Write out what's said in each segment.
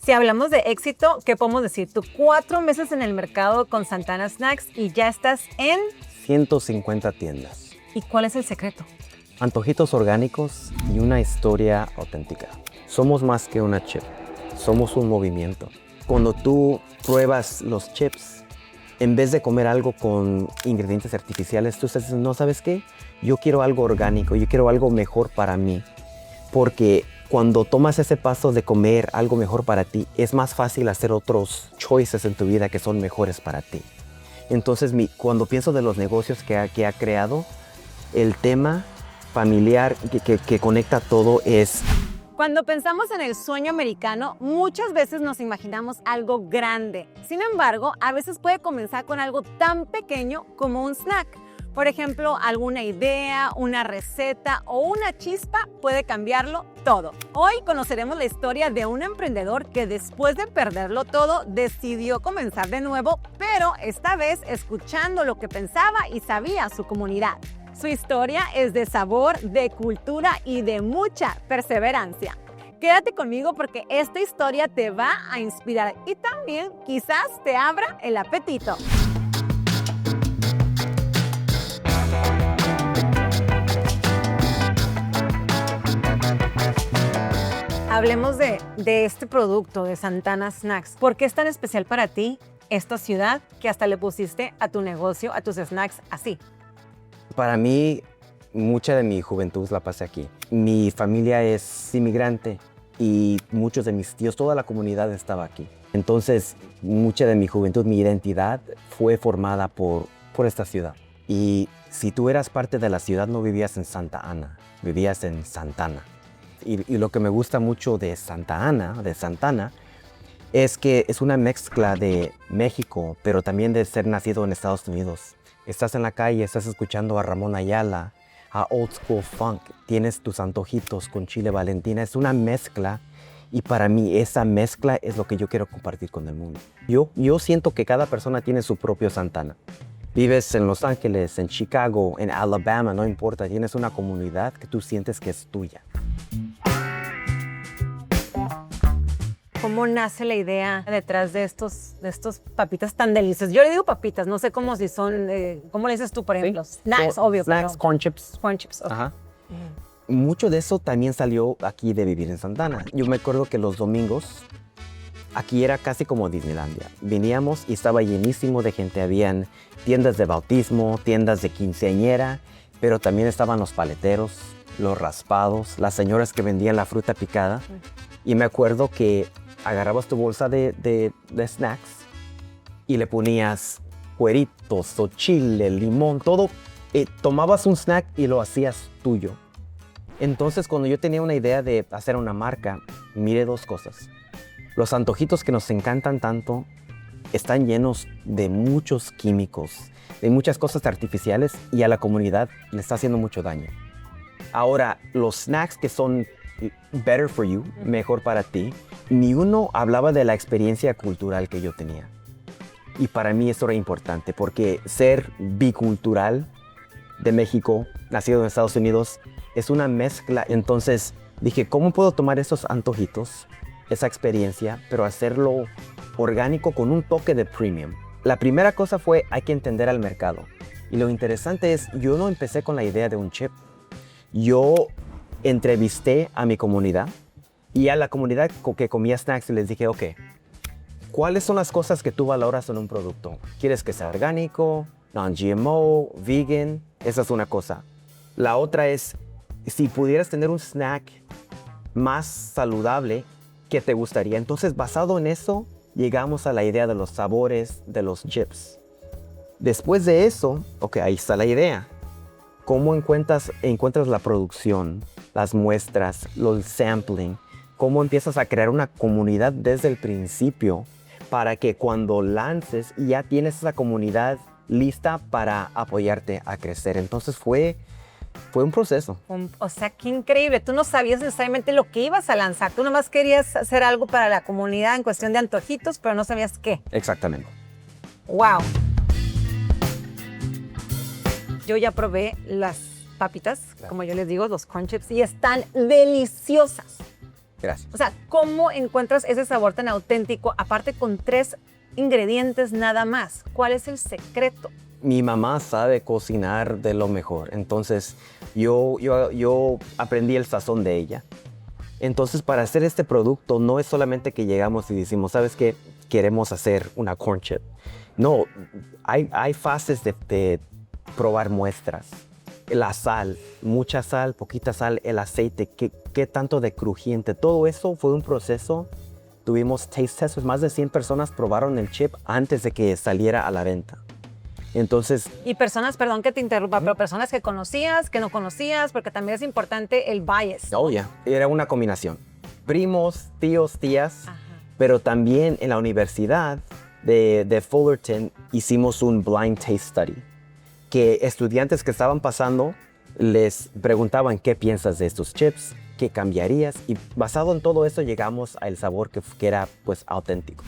Si hablamos de éxito, ¿qué podemos decir? Tú 4 meses en el mercado con Santana Snacks y ya estás en... 150 tiendas. ¿Y cuál es el secreto? Antojitos orgánicos y una historia auténtica. Somos más que una chip. Somos un movimiento. Cuando tú pruebas los chips, en vez de comer algo con ingredientes artificiales, tú estás diciendo, no, ¿sabes qué? Yo quiero algo orgánico, yo quiero algo mejor para mí. Porque cuando tomas ese paso de comer algo mejor para ti, es más fácil hacer otros choices en tu vida que son mejores para ti. Entonces, cuando pienso de los negocios que ha creado, el tema familiar que conecta todo es... Cuando pensamos en el sueño americano, muchas veces nos imaginamos algo grande. Sin embargo, a veces puede comenzar con algo tan pequeño como un snack. Por ejemplo, alguna idea, una receta o una chispa puede cambiarlo todo. Hoy conoceremos la historia de un emprendedor que después de perderlo todo decidió comenzar de nuevo, pero esta vez escuchando lo que pensaba y sabía su comunidad. Su historia es de sabor, de cultura y de mucha perseverancia. Quédate conmigo porque esta historia te va a inspirar y también quizás te abra el apetito. Hablemos de este producto de Santana Snacks. ¿Por qué es tan especial para ti esta ciudad que hasta le pusiste a tu negocio, a tus snacks así? Para mí, mucha de mi juventud la pasé aquí. Mi familia es inmigrante y muchos de mis tíos, toda la comunidad estaba aquí. Entonces, mucha de mi juventud, mi identidad fue formada por esta ciudad. Y si tú eras parte de la ciudad, no vivías en Santa Ana, vivías en Santana. Y lo que me gusta mucho de Santana, es que es una mezcla de México, pero también de ser nacido en Estados Unidos. Estás en la calle, estás escuchando a Ramón Ayala, a Old School Funk, tienes tus antojitos con chile Valentina, es una mezcla y para mí esa mezcla es lo que yo quiero compartir con el mundo. Yo siento que cada persona tiene su propio Santana. Vives en Los Ángeles, en Chicago, en Alabama, no importa, tienes una comunidad que tú sientes que es tuya. ¿Cómo nace la idea detrás de estos papitas tan deliciosas? Yo le digo papitas, no sé cómo si son, ¿cómo le dices tú, por ejemplo? ¿Sí? Snacks, obvio. Snacks, pero... corn chips. Corn chips, okay. Ajá. Mucho de eso también salió aquí de vivir en Santana. Yo me acuerdo que los domingos aquí era casi como Disneylandia. Veníamos y estaba llenísimo de gente. Habían tiendas de bautismo, tiendas de quinceañera, pero también estaban los paleteros, los raspados, las señoras que vendían la fruta picada. Y me acuerdo que agarrabas tu bolsa de snacks y le ponías cueritos o chile, limón, todo. Tomabas un snack y lo hacías tuyo. Entonces, cuando yo tenía una idea de hacer una marca, miré dos cosas. Los antojitos que nos encantan tanto están llenos de muchos químicos, de muchas cosas artificiales y a la comunidad le está haciendo mucho daño. Ahora, los snacks que son better for you, mejor para ti, ni uno hablaba de la experiencia cultural que yo tenía. Y para mí eso era importante porque ser bicultural de México, nacido en Estados Unidos, es una mezcla. Entonces dije, ¿cómo puedo tomar esos antojitos, esa experiencia, pero hacerlo orgánico con un toque de premium? La primera cosa fue, hay que entender al mercado. Y lo interesante es, yo no empecé con la idea de un chip. Yo entrevisté a mi comunidad y a la comunidad que comía snacks y les dije, ok, ¿cuáles son las cosas que tú valoras en un producto? ¿Quieres que sea orgánico, non-GMO, vegan? Esa es una cosa. La otra es, si pudieras tener un snack más saludable, ¿qué te gustaría? Entonces, basado en eso, llegamos a la idea de los sabores de los chips. Después de eso, ok, ahí está la idea. ¿Cómo encuentras la producción, las muestras, los sampling? ¿Cómo empiezas a crear una comunidad desde el principio para que cuando lances ya tienes esa comunidad lista para apoyarte a crecer? Entonces fue un proceso. O sea, qué increíble. Tú no sabías necesariamente lo que ibas a lanzar. Tú nomás querías hacer algo para la comunidad en cuestión de antojitos, pero no sabías qué. Exactamente. ¡Wow! Yo ya probé las papitas, como yo les digo, los corn chips, y están deliciosas. Gracias. O sea, ¿cómo encuentras ese sabor tan auténtico, aparte con 3 ingredientes nada más? ¿Cuál es el secreto? Mi mamá sabe cocinar de lo mejor, entonces yo aprendí el sazón de ella. Entonces, para hacer este producto, no es solamente que llegamos y decimos, ¿sabes qué? Queremos hacer una corn chip. No, hay fases de probar muestras. La sal, mucha sal, poquita sal, el aceite, qué tanto de crujiente. Todo eso fue un proceso. Tuvimos taste tests, más de 100 personas probaron el chip antes de que saliera a la venta. Entonces, Y personas, perdón que te interrumpa, pero personas que conocías, que no conocías, porque también es importante el bias. oh yeah, era una combinación. Primos, tíos, tías, Ajá. pero también en la universidad de Fullerton hicimos un blind taste study, que estudiantes que estaban pasando les preguntaban qué piensas de estos chips, qué cambiarías, y basado en todo eso llegamos al sabor que era pues auténtico.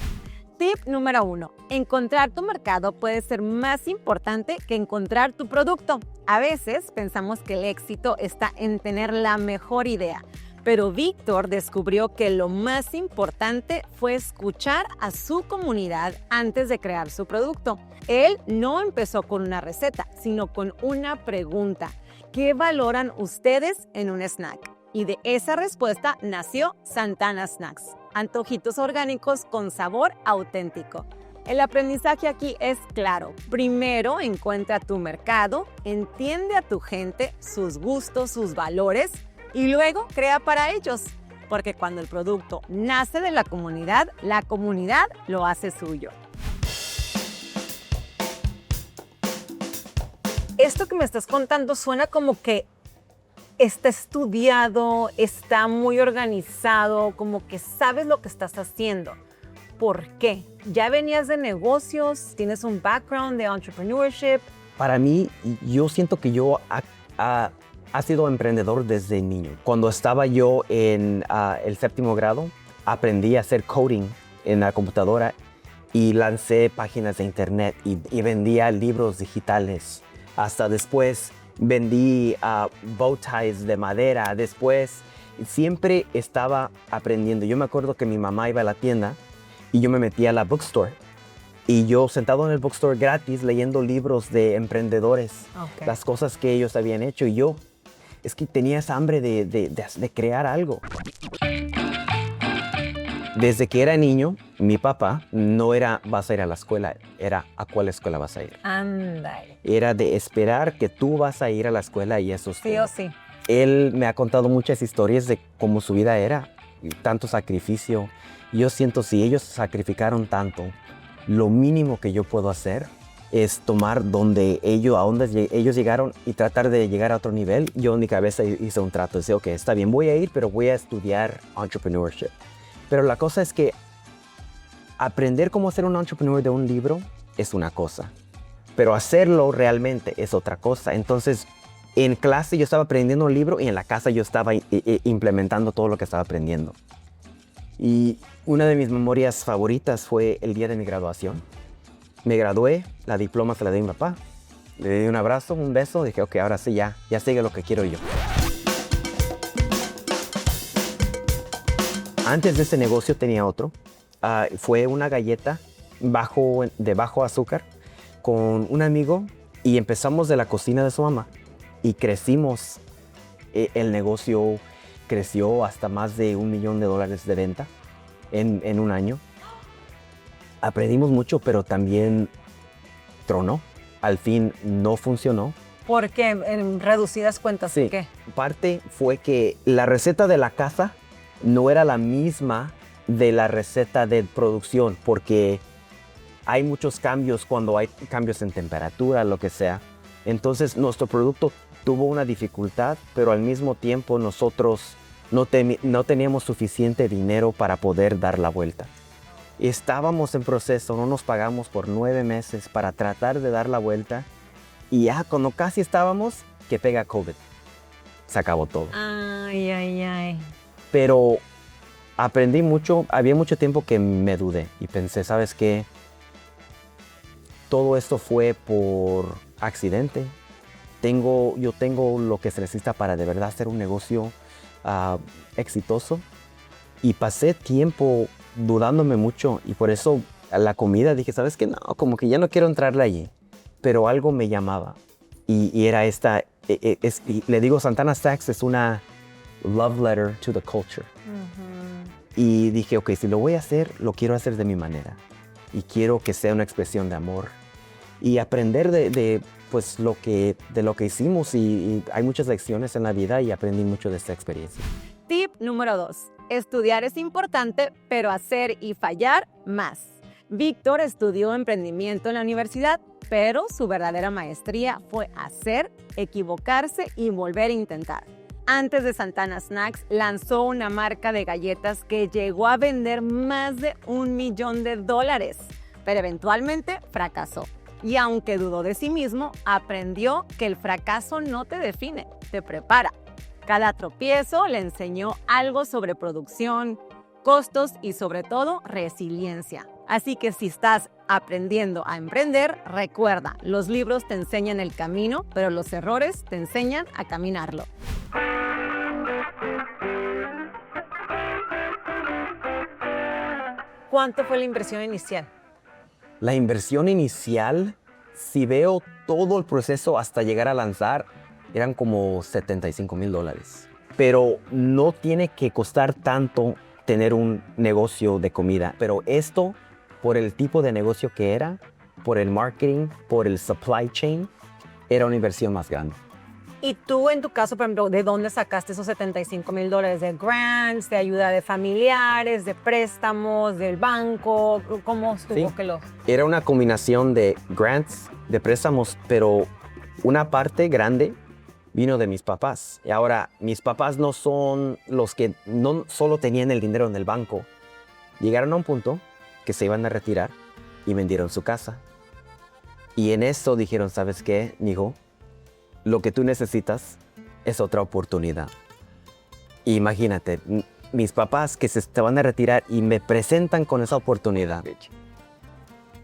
Tip número 1. Encontrar tu mercado puede ser más importante que encontrar tu producto. A veces pensamos que el éxito está en tener la mejor idea, pero Víctor descubrió que lo más importante fue escuchar a su comunidad antes de crear su producto. Él no empezó con una receta, sino con una pregunta. ¿Qué valoran ustedes en un snack? Y de esa respuesta nació Santana Snacks, antojitos orgánicos con sabor auténtico. El aprendizaje aquí es claro. Primero encuentra tu mercado, entiende a tu gente, sus gustos, sus valores y luego crea para ellos. Porque cuando el producto nace de la comunidad lo hace suyo. Esto que me estás contando suena como que está estudiado, está muy organizado, como que sabes lo que estás haciendo. ¿Por qué? ¿Ya venías de negocios? ¿Tienes un background de entrepreneurship? Para mí, yo siento que yo ha sido emprendedor desde niño. Cuando estaba yo en el 7º grado, aprendí a hacer coding en la computadora y lancé páginas de internet y vendía libros digitales. Hasta después vendí bow ties de madera. Después siempre estaba aprendiendo. Yo me acuerdo que mi mamá iba a la tienda y yo me metía a la bookstore. Y yo sentado en el bookstore gratis leyendo libros de emprendedores, las cosas que ellos habían hecho. Y yo es que tenía esa hambre de crear algo. Desde que era niño, mi papá no era vas a ir a la escuela, era a cuál escuela vas a ir. Ándale. Era de esperar que tú vas a ir a la escuela y eso es Sí todo. o sí. Él me ha contado muchas historias de cómo su vida era, tanto sacrificio. Yo siento si ellos sacrificaron tanto, lo mínimo que yo puedo hacer es tomar donde ellos llegaron y tratar de llegar a otro nivel. Yo en mi cabeza hice un trato, decía, ok, está bien, voy a ir, pero voy a estudiar entrepreneurship. Pero la cosa es que aprender cómo ser un entrepreneur de un libro es una cosa, pero hacerlo realmente es otra cosa. Entonces, en clase yo estaba aprendiendo un libro y en la casa yo estaba implementando todo lo que estaba aprendiendo. Y una de mis memorias favoritas fue el día de mi graduación. Me gradué, la diploma se la di a mi papá, le di un abrazo, un beso, dije, ok, ahora sí, ya sigue lo que quiero yo. Antes de ese negocio tenía otro. Fue una galleta de bajo azúcar con un amigo y empezamos de la cocina de su mamá y crecimos. El negocio creció hasta más de $1 millón de venta en un año. Aprendimos mucho, pero también tronó. Al fin no funcionó. ¿Por qué? En reducidas cuentas, Sí, ¿por qué? parte fue que la receta de la casa no era la misma de la receta de producción, porque hay muchos cambios cuando hay cambios en temperatura, lo que sea. Entonces nuestro producto tuvo una dificultad, pero al mismo tiempo nosotros no teníamos suficiente dinero para poder dar la vuelta. Estábamos en proceso, no nos pagamos por 9 meses para tratar de dar la vuelta y ya cuando casi estábamos, que pega COVID. Se acabó todo. Ay, ay, ay. Pero aprendí mucho, había mucho tiempo que me dudé y pensé, ¿sabes qué? Todo esto fue por accidente. Yo tengo lo que se necesita para de verdad hacer un negocio exitoso Y pasé tiempo dudándome mucho y por eso a la comida dije, ¿sabes qué? No, como que ya no quiero entrarle allí. Pero algo me llamaba y era esta, y le digo, Santana Stacks es una love letter to the culture. Y dije, ok, si lo voy a hacer, lo quiero hacer de mi manera. Y quiero que sea una expresión de amor. Y aprender pues, de lo que hicimos. Y hay muchas lecciones en la vida y aprendí mucho de esta experiencia. Tip número 2. Estudiar es importante, pero hacer y fallar más. Víctor estudió emprendimiento en la universidad, pero su verdadera maestría fue hacer, equivocarse y volver a intentar. Antes de Santana Snacks, lanzó una marca de galletas que llegó a vender más de $1 millón, pero eventualmente fracasó. Y aunque dudó de sí mismo, aprendió que el fracaso no te define, te prepara. Cada tropiezo le enseñó algo sobre producción, costos y sobre todo resiliencia. Así que si estás aprendiendo a emprender, recuerda, los libros te enseñan el camino, pero los errores te enseñan a caminarlo. ¿Cuánto fue la inversión inicial? La inversión inicial, si veo todo el proceso hasta llegar a lanzar, eran como $75,000. Pero no tiene que costar tanto tener un negocio de comida. Pero esto, por el tipo de negocio que era, por el marketing, por el supply chain, era una inversión más grande. Y tú, en tu caso, por ejemplo, ¿de dónde sacaste esos $75,000? ¿De grants, de ayuda de familiares, de préstamos, del banco? ¿Cómo estuvo que lo...? Era una combinación de grants, de préstamos, pero una parte grande vino de mis papás. Y ahora, mis papás no son los que no solo tenían el dinero en el banco. Llegaron a un punto que se iban a retirar y vendieron su casa. Y en eso dijeron, ¿sabes qué, mijo? Lo que tú necesitas es otra oportunidad. Imagínate, mis papás que se van a retirar y me presentan con esa oportunidad.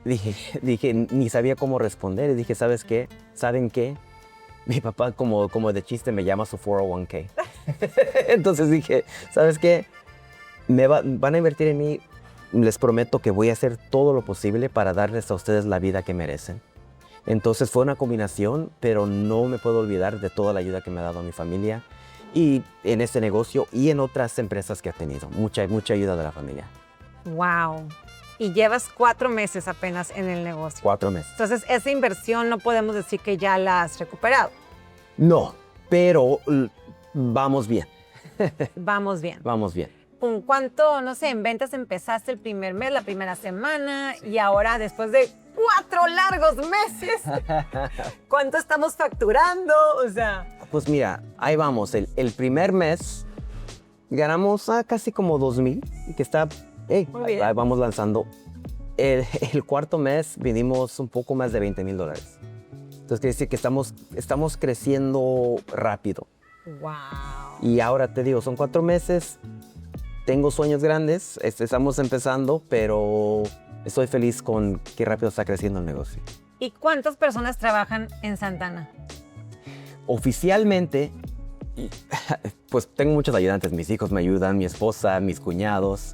Dije, ni sabía cómo responder. Y dije, ¿sabes qué? ¿Saben qué? Mi papá, como de chiste, me llama su 401k. Entonces dije, ¿sabes qué? Van a invertir en mí. Les prometo que voy a hacer todo lo posible para darles a ustedes la vida que merecen. Entonces fue una combinación, pero no me puedo olvidar de toda la ayuda que me ha dado mi familia y en este negocio y en otras empresas que he tenido. Mucha ayuda de la familia. ¡Wow! Y llevas 4 meses apenas en el negocio. 4 meses. Entonces, esa inversión no podemos decir que ya la has recuperado. No, pero vamos bien. Vamos bien. Vamos bien. ¿Con cuánto, no sé, en ventas empezaste el primer mes, la primera semana y ahora después de 4 largos meses, ¿cuánto estamos facturando? O sea... Pues mira, ahí vamos. El primer mes ganamos casi como 2,000, que está, ahí vamos lanzando. El cuarto mes vendimos un poco más de $20,000. Entonces quiere decir que estamos creciendo rápido. Wow. Y ahora te digo, son 4 meses. Tengo sueños grandes, estamos empezando, pero estoy feliz con qué rápido está creciendo el negocio. ¿Y cuántas personas trabajan en Santana? Oficialmente, pues tengo muchos ayudantes. Mis hijos me ayudan, mi esposa, mis cuñados.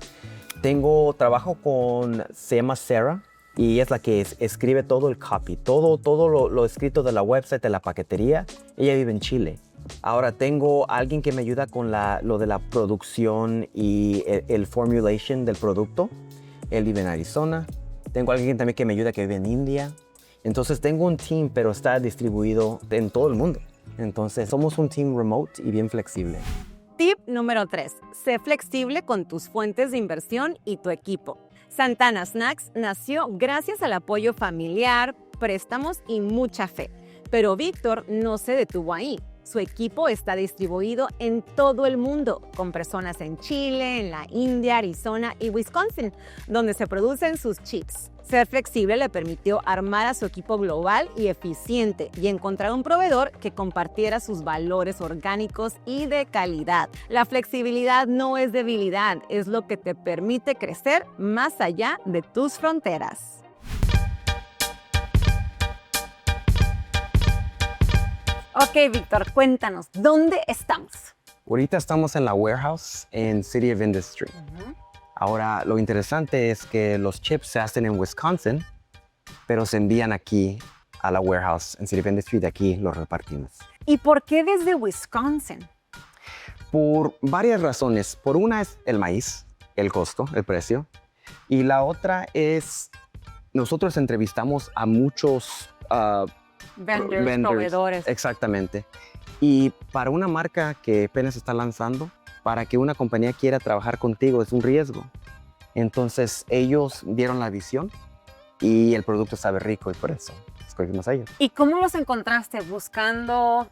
Trabajo se llama Sarah, y ella es la que escribe todo el copy, todo lo escrito de la website, de la paquetería. Ella vive en Chile. Ahora tengo alguien que me ayuda con lo de la producción y el formulation del producto. Él vive en Arizona. Tengo alguien también que me ayuda que vive en India. Entonces tengo un team, pero está distribuido en todo el mundo. Entonces somos un team remote y bien flexible. Tip número 3. Sé flexible con tus fuentes de inversión y tu equipo. Santana Snacks nació gracias al apoyo familiar, préstamos y mucha fe. Pero Víctor no se detuvo ahí. Su equipo está distribuido en todo el mundo, con personas en Chile, en la India, Arizona y Wisconsin, donde se producen sus chips. Ser flexible le permitió armar a su equipo global y eficiente y encontrar un proveedor que compartiera sus valores orgánicos y de calidad. La flexibilidad no es debilidad, es lo que te permite crecer más allá de tus fronteras. Ok, Víctor, cuéntanos, ¿dónde estamos? Ahorita estamos en la warehouse en City of Industry. Ahora, lo interesante es que los chips se hacen en Wisconsin, pero se envían aquí a la warehouse en City of Industry. De aquí los repartimos. ¿Y por qué desde Wisconsin? Por varias razones. Por una es el maíz, el costo, el precio. Y la otra es, nosotros entrevistamos a muchos Vendors, proveedores. Exactamente. Y para una marca que apenas está lanzando, para que una compañía quiera trabajar contigo es un riesgo. Entonces ellos dieron la visión y el producto sabe rico y por eso escogimos a ellos. ¿Y cómo los encontraste? ¿Buscando?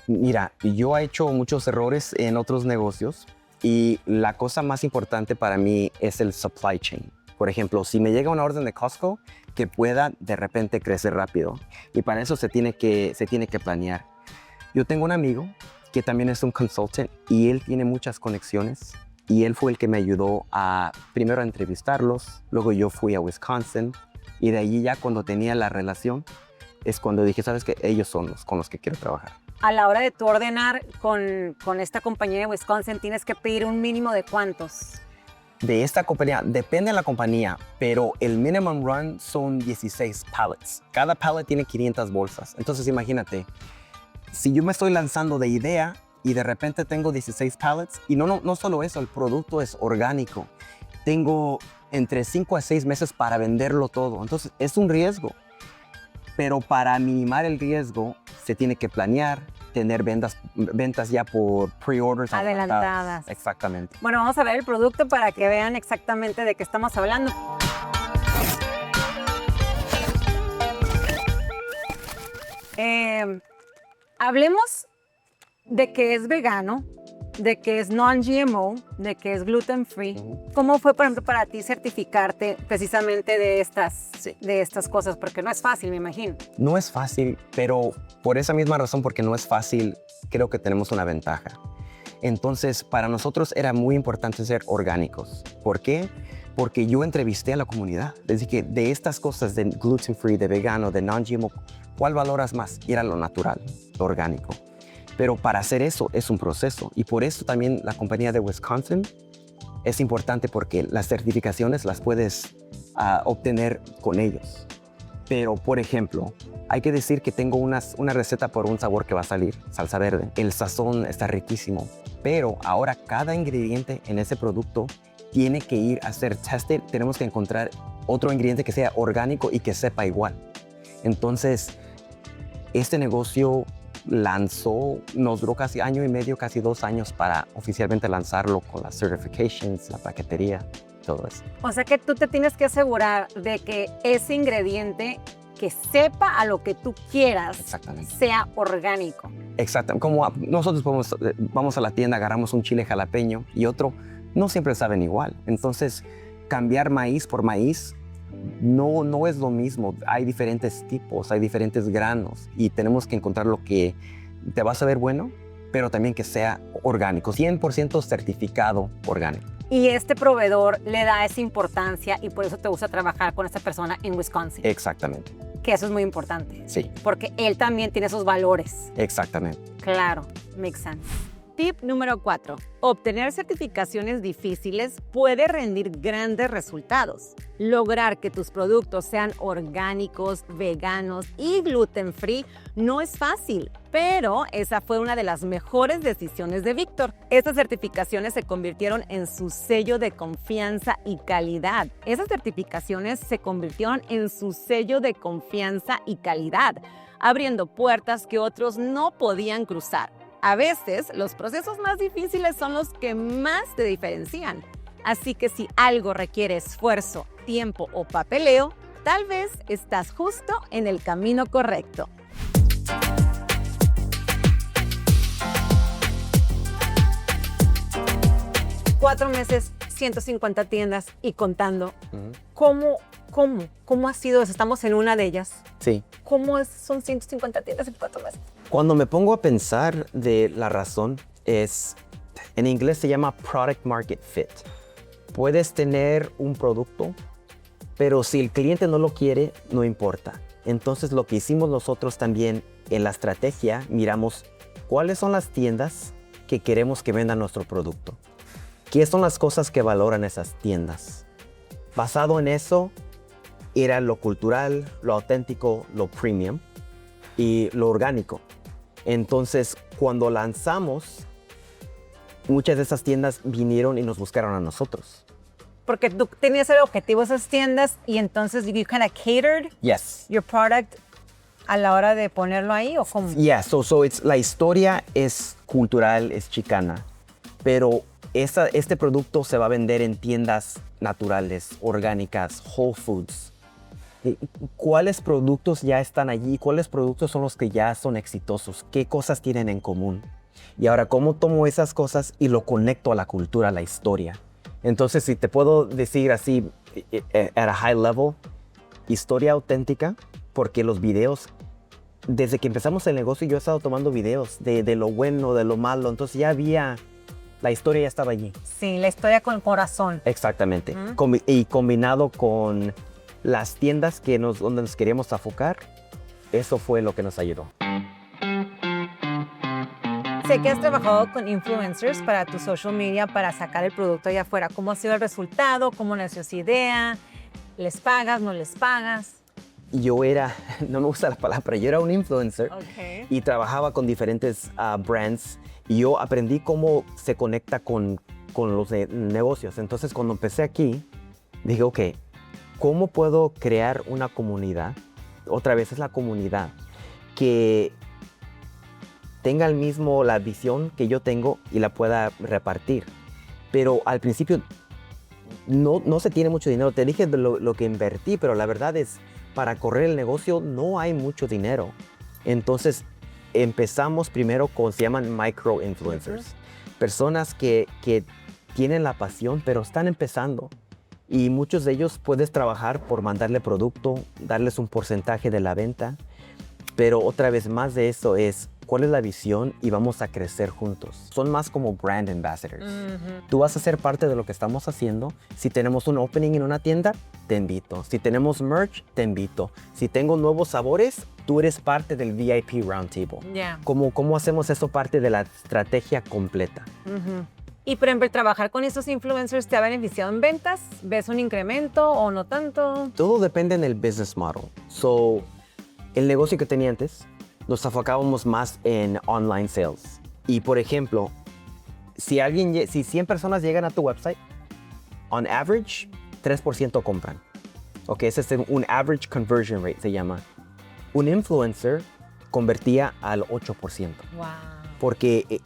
Mira, yo he hecho muchos errores en otros negocios y la cosa más importante para mí es el supply chain. Por ejemplo, si me llega una orden de Costco, que pueda de repente crecer rápido. Y para eso se tiene que planear. Yo tengo un amigo que también es un consultant y él tiene muchas conexiones. Y él fue el que me ayudó primero a entrevistarlos. Luego yo fui a Wisconsin. Y de allí ya cuando tenía la relación, es cuando dije, ¿sabes qué? Ellos son los con los que quiero trabajar. A la hora de tú ordenar con esta compañía de Wisconsin, tienes que pedir un mínimo de ¿cuántos? De esta compañía, depende de la compañía, pero el minimum run son 16 pallets. Cada pallet tiene 500 bolsas. Entonces imagínate, si yo me estoy lanzando de idea y de repente tengo 16 pallets, y no solo eso, el producto es orgánico. Tengo entre 5 a 6 meses para venderlo todo. Entonces es un riesgo. Pero para minimar el riesgo, se tiene que planear, tener ventas ya por pre-orders adelantadas. Exactamente. Bueno, vamos a ver el producto para que vean exactamente de qué estamos hablando. Hablemos de que es vegano, de que es non-GMO, de que es gluten free. ¿Cómo fue, por ejemplo, para ti certificarte precisamente de estas cosas? Porque no es fácil, me imagino. No es fácil, pero por esa misma razón, porque no es fácil, creo que tenemos una ventaja. Entonces, para nosotros era muy importante ser orgánicos. ¿Por qué? Porque yo entrevisté a la comunidad. Les dije, de estas cosas de gluten free, de vegano, de non-GMO, ¿cuál valoras más? Y era lo natural, lo orgánico. Pero para hacer eso es un proceso y por eso también la compañía de Wisconsin es importante porque las certificaciones las puedes obtener con ellos. Pero, por ejemplo, hay que decir que tengo una receta por un sabor que va a salir, salsa verde. El sazón está riquísimo, pero ahora cada ingrediente en ese producto tiene que ir a ser tested. Tenemos que encontrar otro ingrediente que sea orgánico y que sepa igual. Entonces, este negocio nos duró casi año y medio, casi 2 años para oficialmente lanzarlo con las certifications, la paquetería, todo eso. O sea que tú te tienes que asegurar de que ese ingrediente que sepa a lo que tú quieras sea orgánico. Exacto. Como nosotros vamos a la tienda, agarramos un chile jalapeño y otro, no siempre saben igual. Entonces, cambiar maíz por maíz no es lo mismo. Hay diferentes tipos, hay diferentes granos y tenemos que encontrar lo que te va a saber bueno, pero también que sea orgánico, 100% certificado orgánico. Y este proveedor le da esa importancia y por eso te gusta trabajar con esta persona en Wisconsin. Exactamente. Que eso es muy importante. Sí. Porque él también tiene esos valores. Exactamente. Claro, makes sense. Tip número 4. Obtener certificaciones difíciles puede rendir grandes resultados. Lograr que tus productos sean orgánicos, veganos y gluten free no es fácil, pero esa fue una de las mejores decisiones de Víctor. Estas certificaciones se convirtieron en su sello de confianza y calidad. Abriendo puertas que otros no podían cruzar. A veces, los procesos más difíciles son los que más te diferencian. Así que si algo requiere esfuerzo, tiempo o papeleo, tal vez estás justo en el camino correcto. Cuatro meses, 150 tiendas y contando. ¿Cómo ha sido eso? Estamos en una de ellas. Sí. Son 150 tiendas en 4 meses? Cuando me pongo a pensar de la razón en inglés se llama product market fit. Puedes tener un producto, pero si el cliente no lo quiere, no importa. Entonces lo que hicimos nosotros también en la estrategia, miramos cuáles son las tiendas que queremos que vendan nuestro producto. ¿Qué son las cosas que valoran esas tiendas? Basado en eso, era lo cultural, lo auténtico, lo premium y lo orgánico. Entonces, cuando lanzamos, muchas de esas tiendas vinieron y nos buscaron a nosotros. Porque tú tenías el objetivo de esas tiendas y entonces you kind of catered Yes. your product a la hora de ponerlo ahí, ¿o cómo? Yeah, la historia es cultural, es chicana, pero este producto se va a vender en tiendas naturales, orgánicas, Whole Foods. ¿Cuáles productos ya están allí? ¿Cuáles productos son los que ya son exitosos? ¿Qué cosas tienen en común? Y ahora, ¿cómo tomo esas cosas y lo conecto a la cultura, a la historia? Entonces, si te puedo decir así, at a high level, historia auténtica, porque los videos, desde que empezamos el negocio, yo he estado tomando videos de lo bueno, de lo malo, entonces la historia ya estaba allí. Sí, la historia con el corazón. Exactamente. Y combinado con las tiendas donde nos queríamos enfocar, eso fue lo que nos ayudó. Sé que has trabajado con influencers para tu social media para sacar el producto allá afuera. ¿Cómo ha sido el resultado? ¿Cómo nació esa idea? ¿Les pagas? ¿No les pagas? Yo no me gusta la palabra, pero yo era un influencer y trabajaba con diferentes brands y yo aprendí cómo se conecta con los negocios. Entonces, cuando empecé aquí, dije, ok, ¿cómo puedo crear una comunidad? Otra vez es la comunidad que tenga la visión que yo tengo y la pueda repartir. Pero al principio no se tiene mucho dinero. Te dije de lo que invertí, pero la verdad es, para correr el negocio no hay mucho dinero. Entonces empezamos primero se llaman micro-influencers. Personas que tienen la pasión, pero están empezando. Y muchos de ellos puedes trabajar por mandarle producto, darles un porcentaje de la venta. Pero otra vez más de eso es, ¿cuál es la visión? Y vamos a crecer juntos. Son más como brand ambassadors. Tú vas a ser parte de lo que estamos haciendo. Si tenemos un opening en una tienda, te invito. Si tenemos merch, te invito. Si tengo nuevos sabores, tú eres parte del VIP Roundtable. Yeah. ¿Cómo hacemos eso parte de la estrategia completa? Y, por ejemplo, trabajar con esos influencers te ha beneficiado en ventas. ¿Ves un incremento o no tanto? Todo depende en el business model. El negocio que tenía antes, nos enfocábamos más en online sales. Y, por ejemplo, si 100 personas llegan a tu website, on average, 3% compran. Ok, ese es un average conversion rate, se llama. Un influencer convertía al 8%. Wow. Porque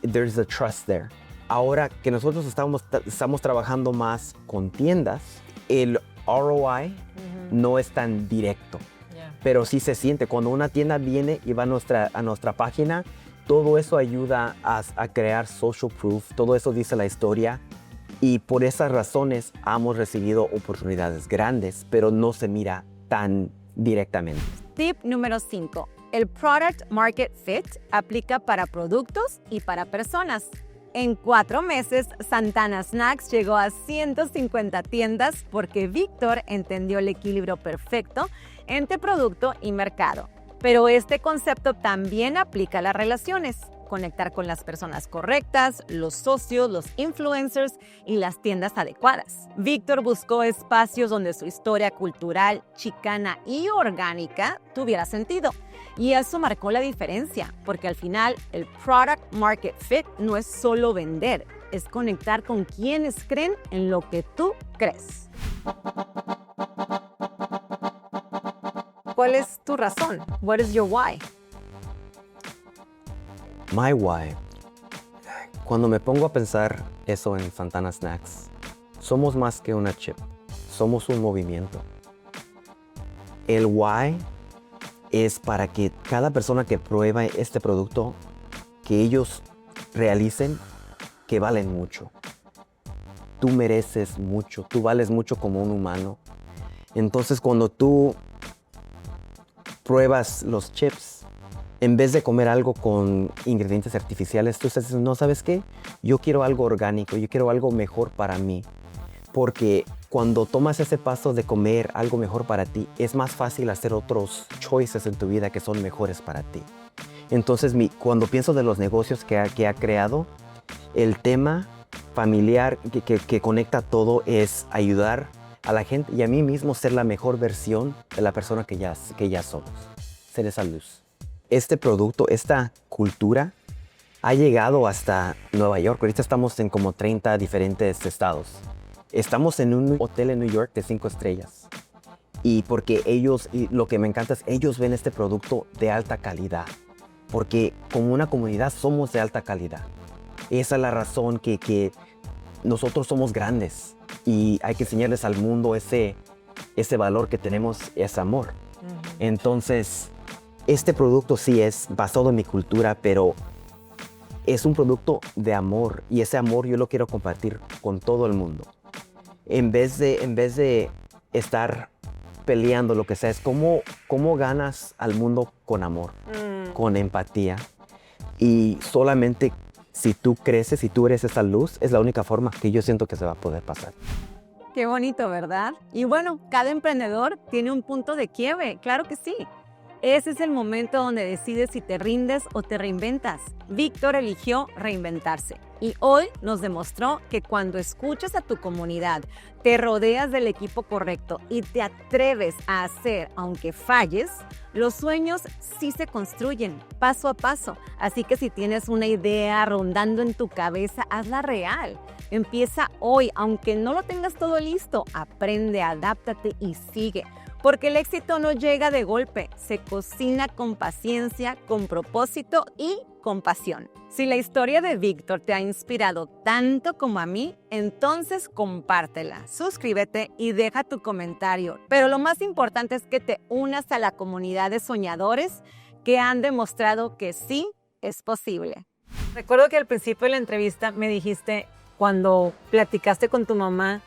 there's a trust there. Ahora que nosotros estamos trabajando más con tiendas, el ROI no es tan directo. Pero sí se siente. Cuando una tienda viene y va a nuestra página, todo eso ayuda a crear social proof, todo eso dice la historia. Y por esas razones hemos recibido oportunidades grandes, pero no se mira tan directamente. Tip número 5. El Product Market Fit aplica para productos y para personas. En 4 meses, Santana Snacks llegó a 150 tiendas porque Víctor entendió el equilibrio perfecto entre producto y mercado. Pero este concepto también aplica a las relaciones. Conectar con las personas correctas, los socios, los influencers y las tiendas adecuadas. Víctor buscó espacios donde su historia cultural, chicana y orgánica tuviera sentido. Y eso marcó la diferencia, porque al final el Product Market Fit no es solo vender, es conectar con quienes creen en lo que tú crees. ¿Cuál es tu razón? What is your why? My why. Cuando me pongo a pensar eso en Santana Snacks, somos más que una chip, somos un movimiento. El why es para que cada persona que prueba este producto, que ellos realicen que valen mucho. Tú mereces mucho, tú vales mucho como un humano. Entonces cuando tú pruebas los chips, en vez de comer algo con ingredientes artificiales, tú dices, no, ¿sabes qué? Yo quiero algo orgánico, yo quiero algo mejor para mí. Porque cuando tomas ese paso de comer algo mejor para ti, es más fácil hacer otros choices en tu vida que son mejores para ti. Entonces, cuando pienso de los negocios que ha creado, el tema familiar que conecta todo es ayudar a la gente y a mí mismo ser la mejor versión de la persona que ya somos, ser esa luz. Este producto, esta cultura ha llegado hasta Nueva York. Ahorita estamos en como 30 diferentes estados. Estamos en un hotel en New York de 5 estrellas. Y porque lo que me encanta es ellos ven este producto de alta calidad. Porque como una comunidad somos de alta calidad. Esa es la razón que nosotros somos grandes. Y hay que enseñarles al mundo ese valor que tenemos, ese amor. Entonces, este producto sí es basado en mi cultura, pero es un producto de amor. Y ese amor yo lo quiero compartir con todo el mundo. En vez de estar peleando, lo que sea, es cómo ganas al mundo con amor, con empatía. Y solamente si tú creces, si tú eres esa luz, es la única forma que yo siento que se va a poder pasar. Qué bonito, ¿verdad? Y bueno, cada emprendedor tiene un punto de quiebre, claro que sí. Ese es el momento donde decides si te rindes o te reinventas. Víctor eligió reinventarse y hoy nos demostró que cuando escuchas a tu comunidad, te rodeas del equipo correcto y te atreves a hacer aunque falles, los sueños sí se construyen paso a paso. Así que si tienes una idea rondando en tu cabeza, hazla real. Empieza hoy, aunque no lo tengas todo listo, aprende, adáptate y sigue. Porque el éxito no llega de golpe, se cocina con paciencia, con propósito y con pasión. Si la historia de Víctor te ha inspirado tanto como a mí, entonces compártela, suscríbete y deja tu comentario. Pero lo más importante es que te unas a la comunidad de soñadores que han demostrado que sí es posible. Recuerdo que al principio de la entrevista me dijiste, cuando platicaste con tu mamá,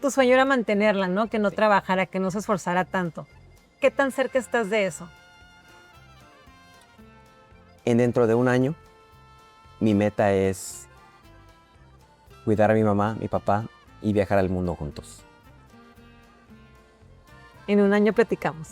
tu sueño era mantenerla, ¿no? Que no trabajara, que no se esforzara tanto. ¿Qué tan cerca estás de eso? Dentro de un año, mi meta es cuidar a mi mamá, mi papá y viajar al mundo juntos. En un año platicamos.